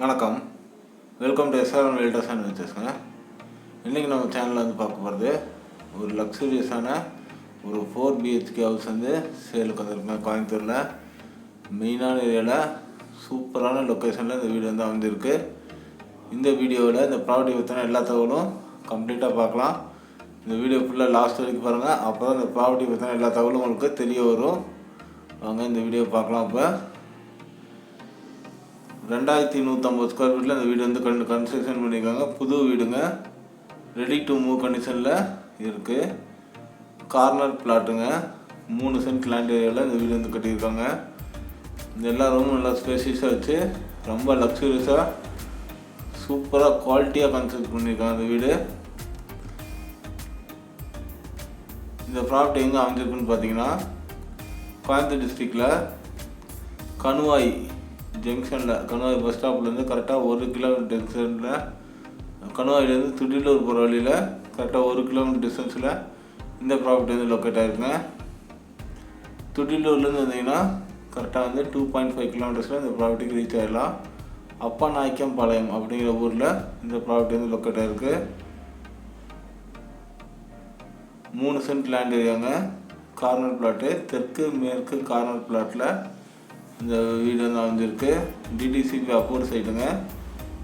வணக்கம், welcome to SR Realtors and வெஞ்சர்ஸ்ங்க. இன்றைக்கி நம்ம சேனலில் வந்து பார்க்க போகிறது ஒரு லக்ஸுரியஸான ஒரு 4 BHK ஹவுஸ் வந்து சேலுக்கு வந்திருக்குங்க. கோயம்புத்தூரில் மெயினான ஏரியாவில் சூப்பரான லொக்கேஷனில் இந்த வீடு வந்து அமைஞ்சிருக்கு. இந்த வீடியோவில் இந்த ப்ராப்பர்ட்டி பற்றின எல்லா தகவலும் கம்ப்ளீட்டாக பார்க்கலாம். இந்த வீடியோ ஃபுல்லாக லாஸ்ட் வரைக்கும் பாருங்கள், அப்போ தான் இந்த ப்ராப்பர்ட்டி பற்றின எல்லா தகவலும் உங்களுக்கு தெரிய வரும். வாங்க இந்த வீடியோ பார்க்கலாம். இப்போ 2150 ஸ்கொயர் ஃபீட்டில் இந்த வீடு வந்து கன்ஸ்ட்ரக்ஷன் பண்ணியிருக்காங்க. புது வீடுங்க, ரெடி டு மூவ் கண்டிஷனில் இருக்குது. கார்னர் பிளாட்டுங்க, 3 சென்ட் லேண்ட் ஏரியாவில் இந்த வீடு வந்து கட்டியிருக்காங்க. இந்த எல்லா ரூமும் நல்லா ஸ்பேசியஸாக வச்சு ரொம்ப லக்ஸுரியஸாக சூப்பராக குவாலிட்டியாக கன்ஸ்ட்ரக்ட் பண்ணியிருக்காங்க இந்த வீடு. இந்த ப்ராப்பர்ட்டி எங்கே அமைஞ்சிருக்குன்னு பார்த்தீங்கன்னா, கோயம்புத்தூர் டிஸ்ட்ரிக்டில் கணுவாய் ஜங்ஷனில், கணுவாய் பஸ் ஸ்டாப்லேருந்து கரெக்டாக 1 கிலோமீட்டர் டிஸ்டன்ஸில், கணுவாயிலேருந்து துடிலூர் போகிற வழியில் கரெக்டாக 1 கிலோமீட்டர் டிஸ்டன்ஸில் இந்த ப்ராப்பர்ட்டி வந்து லொக்கேட் ஆகிருக்குங்க. துடிலூர்லேருந்து வந்தீங்கன்னா கரெக்டாக வந்து 2.5 கிலோமீட்டர்ஸில் இந்த ப்ராப்பர்ட்டிக்கு ரீச் ஆகிடலாம். அப்பா நாய்க்கம்பாளையம் அப்படிங்கிற ஊரில் இந்த ப்ராப்பர்ட்டி வந்து லொக்கேட் ஆகிருக்கு. 3 சென்ட் லேண்ட் ஏரியாங்க, கார்னர் பிளாட்டு, தெற்கு மேற்கு கார்னர் பிளாட்டில் இந்த வீடு வந்து அமைஞ்சிருக்கு. டிடிசிபி அப்ரூவல் சைட்டுங்க.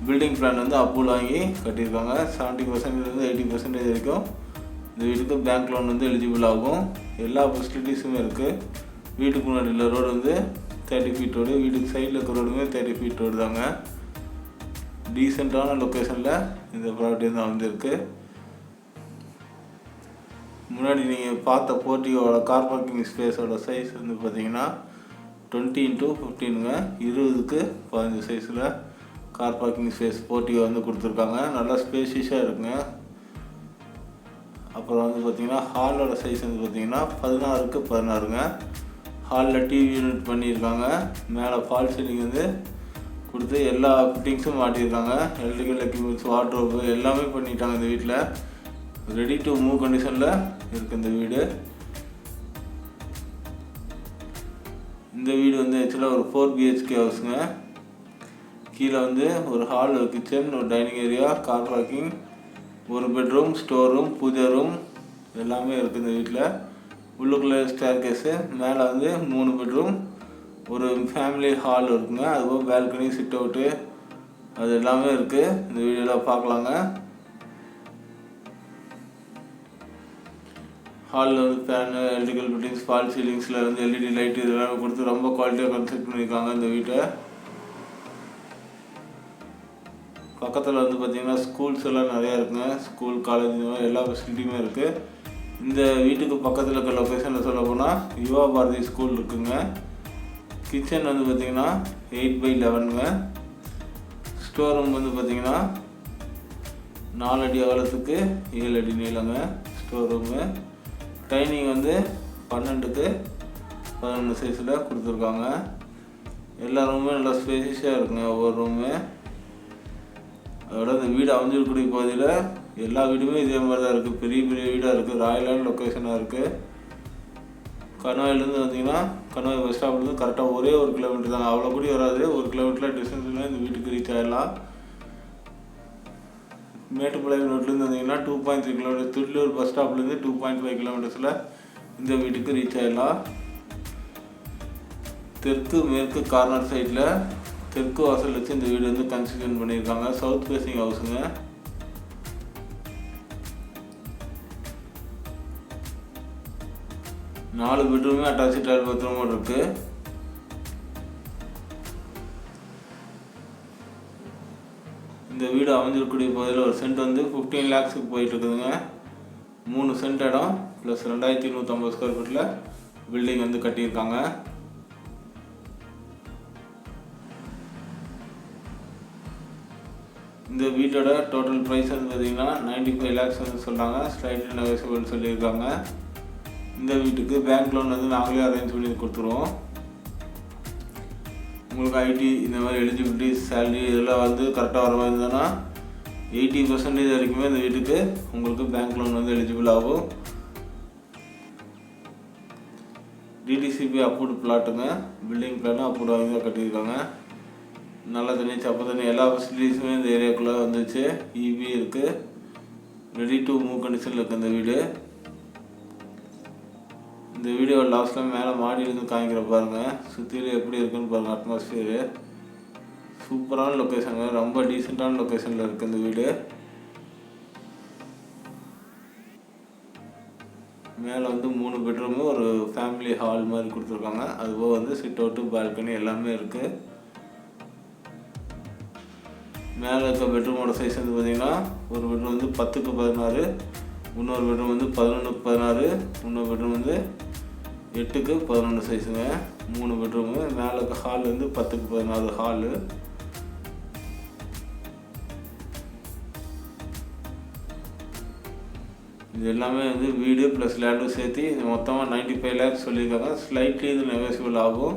பில்டிங் பிளான் வந்து அப்ரூவல் வாங்கி கட்டியிருக்காங்க. 70% 80% வரைக்கும் இந்த வீட்டுக்கு பேங்க் லோன் வந்து எலிஜிபிள் ஆகும். எல்லா ஃபெசிலிட்டிஸுமே இருக்குது. வீட்டுக்கு முன்னாடி உள்ள ரோடு வந்து 30 ஃபீட் ரோடு, வீட்டுக்கு சைடில் இருக்கிற ரோடுமே 30 ஃபீட் ரோடு தாங்க. டீசெண்டான லொக்கேஷனில் இந்த ப்ராப்பர்ட்டி வந்து அமைஞ்சிருக்கு. முன்னாடி நீங்கள் பார்த்த போர்ட்டியோட கார் பார்க்கிங் ஸ்பேஸோட சைஸ் வந்து பார்த்தீங்கன்னா 20x15ங்க, 20க்கு 15 சைஸில் கார் பார்க்கிங் ஸ்பேஸ் போர்ட்டியோ வந்து கொடுத்துருக்காங்க. நல்லா ஸ்பேஷியஸாக இருக்குங்க. அப்புறம் வந்து பார்த்திங்கன்னா ஹாலோட சைஸ் வந்து பார்த்திங்கன்னா 16க்கு 16ங்க. ஹாலில் டிவி யூனிட் பண்ணியிருக்காங்க. மேலே ஃபால் சீலிங் வந்து கொடுத்து எல்லா ஃபிட்டிங்ஸும் மாட்டியிருக்காங்க. எலக்ட்ரிக்கல் எக்யூப்மெண்ட்ஸ், வார்ட்ரோப்பு எல்லாமே பண்ணிட்டாங்க. இந்த வீட்டில் ரெடி டு மூவ் கண்டிஷனில் இருக்குது இந்த வீடு. இந்த வீடு வந்து ஆக்சுவலாக ஒரு 4 BHK ஹவுஸுங்க. கீழே வந்து ஒரு ஹால், ஒரு கிச்சன், ஒரு டைனிங் ஏரியா, கார் பார்க்கிங், ஒரு பெட்ரூம், ஸ்டோர் ரூம், பூஜை ரூம் எல்லாமே இருக்குது இந்த வீட்டில். உள்ளுக்குள்ளே ஸ்டேர் கேஸு, மேலே வந்து 3 பெட்ரூம், ஒரு ஃபேமிலி ஹால் இருக்குங்க. அதுபோல் பால்கனி, சிட் அவுட்டு அது எல்லாமே இருக்குது. இந்த வீடியோவில் பார்க்கலாங்க. ஹாலில் வந்து ஃபேனு, எலக்ட்ரிக்கல் ஃபிட்டிங்ஸ், ஃபால் சீலிங்ஸில் வந்து LED லைட்டு இதெல்லாம் கொடுத்து ரொம்ப குவாலிட்டியாக கன்ஸ்ட்ரக்ட் பண்ணியிருக்காங்க இந்த வீட்டை. பக்கத்தில் வந்து பார்த்திங்கன்னா ஸ்கூல்ஸ் எல்லாம் நிறையா இருக்குங்க. ஸ்கூல், காலேஜ் இந்த மாதிரி எல்லா ஃபெசிலிட்டியுமே இருக்குது. இந்த வீட்டுக்கு பக்கத்தில் இருக்க லொக்கேஷனில் சொல்ல போனால் யுவா பாரதி ஸ்கூல் இருக்குங்க. கிச்சன் வந்து பார்த்திங்கன்னா 8x11ங்க. ஸ்டோர் ரூம் வந்து பார்த்திங்கன்னா 4 அடி அகலத்துக்கு 7 அடி நீளங்க ஸ்டோர் ரூமு. டைனிங் வந்து 12க்கு 11 சைஸில் கொடுத்துருக்காங்க. எல்லா ரூமுமே நல்லா ஸ்பேசியஸாக இருக்குங்க ஒவ்வொரு ரூமு. அதோட இந்த வீடு அமைஞ்சிருக்கக்கூடிய பகுதியில் எல்லா வீடுமே இதே மாதிரி தான் இருக்குது. பெரிய பெரிய வீடாக இருக்குது, ராயலான லொக்கேஷனாக இருக்குது. கணுவாயிலேருந்து வந்தீங்கன்னா கணுவாய் பஸ் ஸ்டாப்லேருந்து கரெக்டாக ஒரே 1 கிலோமீட்டர் தாங்க, அவ்வளோ கூடி வராது. 1 கிலோமீட்டர் டிஸ்டன்ஸில் இந்த வீட்டுக்கு ரீச் ஆகிடலாம். மேட்டுப்பாளையம் ரோட்லேருந்து வந்தீங்கன்னா 2.3 கிலோமீட்டர், துடிலூர் பஸ் ஸ்டாப்லேருந்து 2.5 கிலோமீட்டர்ஸில் இந்த வீட்டுக்கு ரீச் ஆகிடலாம். தெற்கு மேற்கு கார்னர் சைடில் தெற்கு வாசல் வச்சு இந்த வீடு வந்து கன்ஸ்ட்ரக்ஷன் பண்ணியிருக்காங்க. சவுத் ஃபேஸிங் ஹவுஸுங்க. நாலு பெட்ரூமே அட்டாச்சு டாய்லெட் பாத்ரூமும் இருக்குது. இந்த வீடு அமைஞ்சிருக்கக்கூடிய பகுதியில் ஒரு சென்ட் வந்து 15 lakhsக்கு போயிட்டுருக்குதுங்க. 3 சென்ட் இடம் ப்ளஸ் 2150 ஸ்கொயர் ஃபீட்டில் பில்டிங் வந்து கட்டியிருக்காங்க. இந்த வீட்டோட டோட்டல் ப்ரைஸ் வந்து பார்த்திங்கன்னா 95 lakhs வந்து சொல்கிறாங்க. ஸ்லைட்லி நெகோசியபிள் சொல்லியிருக்காங்க. இந்த வீட்டுக்கு பேங்க் லோன் வந்து நாங்களே அரேஞ்ச் பண்ணி கொடுத்துருவோம். உங்களுக்கு ஐடி இந்த மாதிரி எலிஜிபிலிட்டி, சேலரி இதெல்லாம் வந்து கரெக்டாக வர மாதிரி இருந்ததுன்னா 80% வரைக்குமே இந்த வீட்டுக்கு உங்களுக்கு பேங்க் லோன் வந்து எலிஜிபிள் ஆகும். DTCP approved பிளாட்டுங்க. பில்டிங் பிளானும் அப்ரூவ் வாங்கி தான் கட்டியிருக்காங்க. நல்ல தண்ணி, சப்ப தண்ணி எல்லா ஃபெசிலிட்டிஸுமே இந்த ஏரியாவுக்குள்ளே வந்துச்சு. இபி இருக்குது. ரெடி டு மூவ் கண்டிஷனில் இருக்குது இந்த வீடு. இந்த வீடியோ லாஸ்ட்டில் மேலே மாடியிலேருந்து காமிக்கிற பாருங்கள். சுற்றிலும் எப்படி இருக்குன்னு பாருங்கள். அட்மாஸ்ஃபியரு சூப்பரான லொக்கேஷனுங்க. ரொம்ப டீசெண்டான லொக்கேஷனில் இருக்குது இந்த வீடு. மேலே வந்து 3 பெட்ரூமு, ஒரு ஃபேமிலி ஹால் மாதிரி கொடுத்துருக்காங்க. அதுபோக வந்து சிட் அவுட்டு, பால்கனி எல்லாமே இருக்குது. மேலே இருக்க பெட்ரூமோட சைஸ் வந்து பார்த்திங்கன்னா, ஒரு பெட்ரூம் வந்து 10x16, இன்னொரு பெட்ரூம் வந்து 11x16, இன்னொரு பெட்ரூம் வந்து 8x11 சைஸுங்க. 3 பெட்ரூமு. மேலே இருக்க ஹால் வந்து 10x14 ஹாலு. இது எல்லாமே வந்து வீடு ப்ளஸ் லேண்டும் சேர்த்து மொத்தமாக 95 lakhs சொல்லியிருக்காங்க. ஸ்லைட்லி இது நெகோசியபிள் ஆகும்.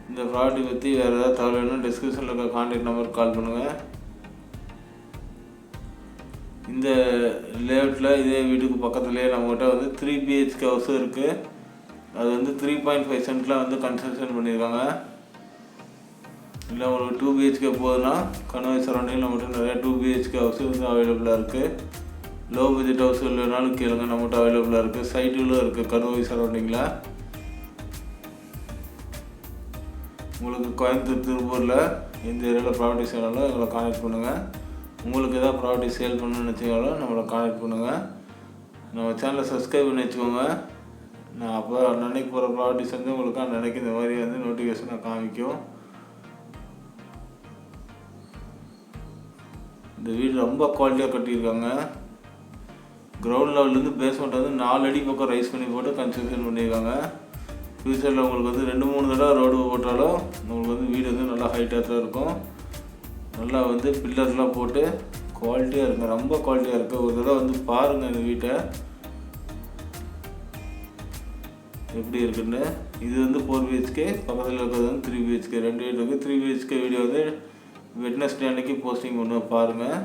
இந்த ப்ராப்பர்ட்டி பற்றி வேறு ஏதாவது தகவல் வேணும், டிஸ்கிரிப்ஷனில் இருக்க கான்டாக்ட் நம்பருக்கு கால் பண்ணுங்கள். இந்த லேஅவுட்டில் இதே வீட்டுக்கு பக்கத்துலேயே நம்மகிட்ட வந்து 3 BHK ஹவுஸும் இருக்குது. அது வந்து 3.5 சென்ட்டில் வந்து கன்ஸ்ட்ரக்ஷன் பண்ணியிருக்காங்க. இல்லை உங்களுக்கு 2 BHK போகுதுன்னா கன்வாய் சரௌண்டிங்கில் நம்மகிட்ட நிறையா 2 BHK ஹவுஸு வந்து அவைலபிளாக இருக்குது. லோ பட்ஜெட் ஹவுஸ் இல்லைனாலும் கேளுங்க, நம்மகிட்ட அவைலபிளாக இருக்குது. சைட்டுகளும் இருக்குது கன்வாய் சரௌண்டிங்கில். உங்களுக்கு கோயம்புத்தூர், திருப்பூரில் எந்த ஏரியாவில் ப்ராப்பர்ட்டிஸ் வேணாலும் எங்களை கான்டாக்ட் பண்ணுங்கள். உங்களுக்கு எதாவது ப்ராப்பர்ட்டி சேல் பண்ணணும்னு நினச்சிங்கனாலும் நம்மளை கான்டாக்ட் பண்ணுங்கள். நம்ம சேனலை சப்ஸ்கிரைப் பண்ணி வச்சுக்கோங்க. நான் அப்போ அன்னன்னைக்கு போகிற ப்ராப்பர்ட்டிஸ் வந்து உங்களுக்கு அன்னன்னைக்கு இந்த மாதிரி வந்து நோட்டிஃபிகேஷனை காமிக்கும். இந்த வீடு ரொம்ப குவாலிட்டியாக கட்டியிருக்காங்க. கிரவுண்ட் லெவல்லேருந்து பேஸ்மெண்ட் வந்து 4 அடி பக்கம் ரைஸ் பண்ணி போட்டு கன்ஸ்ட்ரக்ஷன் பண்ணியிருக்காங்க. ஃப்யூச்சரில் உங்களுக்கு வந்து 2-3 தடவை ரோடு போட்டாலும் உங்களுக்கு வந்து வீடு வந்து நல்லா ஹைட்டாக தான் இருக்கும். நல்லா வந்து பில்லர்லாம் போட்டு குவாலிட்டியாக இருக்குங்க. ரொம்ப குவாலிட்டியாக இருக்குது. ஒரு தடவை வந்து பாருங்கள் இந்த வீட்டை எப்படி இருக்குன்னு. இது வந்து 4 BHK, பக்கத்தில் இருக்கிறது வந்து 3 BHK. 2 வீடு இருக்குது. 3 BHK வீடியோ வந்து வெட்னஸ்டே அன்னைக்கு போஸ்டிங் பண்ணுவேன், பாருங்கள்.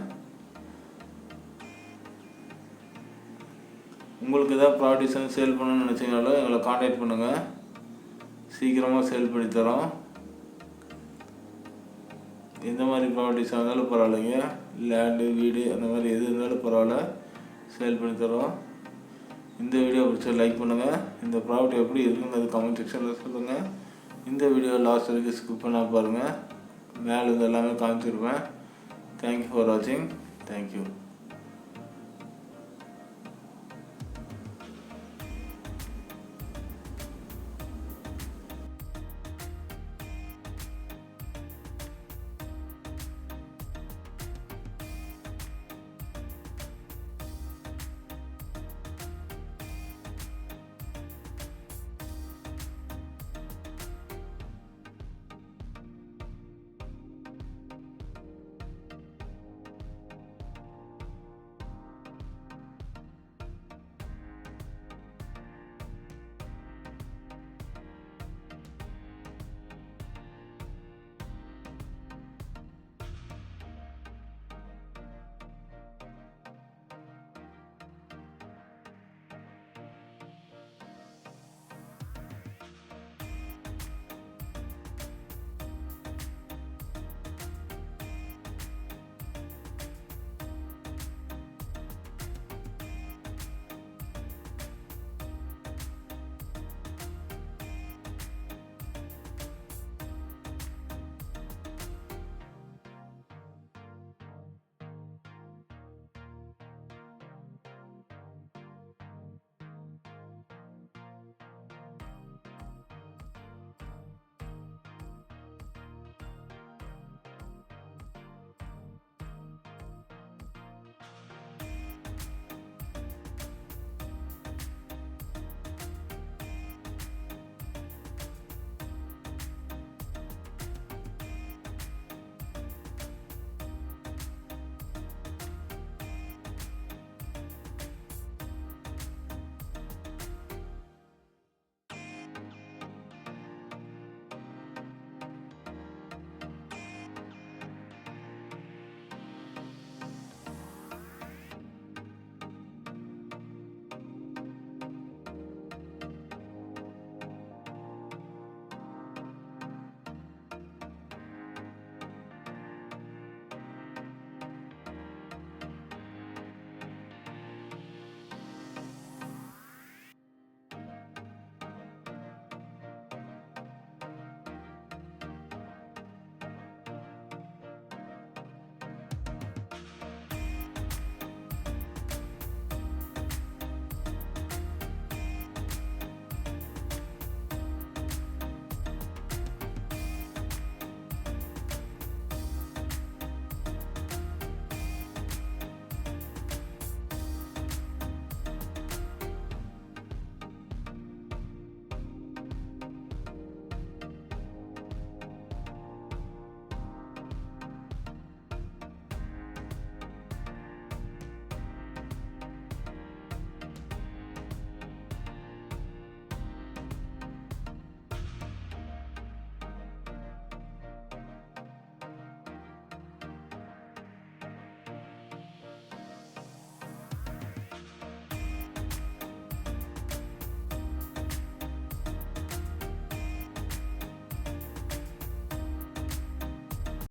உங்களுக்கு எதாவது ப்ராப்பர்ட்டிஸ் வந்து சேல் பண்ணணும்னு நினச்சிங்கனாலும் எங்களை கான்டாக்ட் பண்ணுங்கள். சீக்கிரமாக சேல் பண்ணி தரோம். எந்த மாதிரி ப்ராப்பர்ட்டிஸாக இருந்தாலும் பரவாயில்லைங்க. லேண்டு, வீடு அந்த மாதிரி எது இருந்தாலும் பரவாயில்ல, சேல் பண்ணி தரோம். இந்த வீடியோ பிடிச்சா லைக் பண்ணுங்கள். இந்த ப்ராப்பர்ட்டி எப்படி இருக்குங்கிறது கமெண்ட் செக்ஷனில் சொல்லுங்கள். இந்த வீடியோ லாஸ்ட் வரைக்கும் ஸ்கிப் பண்ணால் பாருங்கள். மேலே இருந்து எல்லாமே காமிச்சிருப்பேன். தேங்க்யூ ஃபார் வாட்சிங். தேங்க்யூ.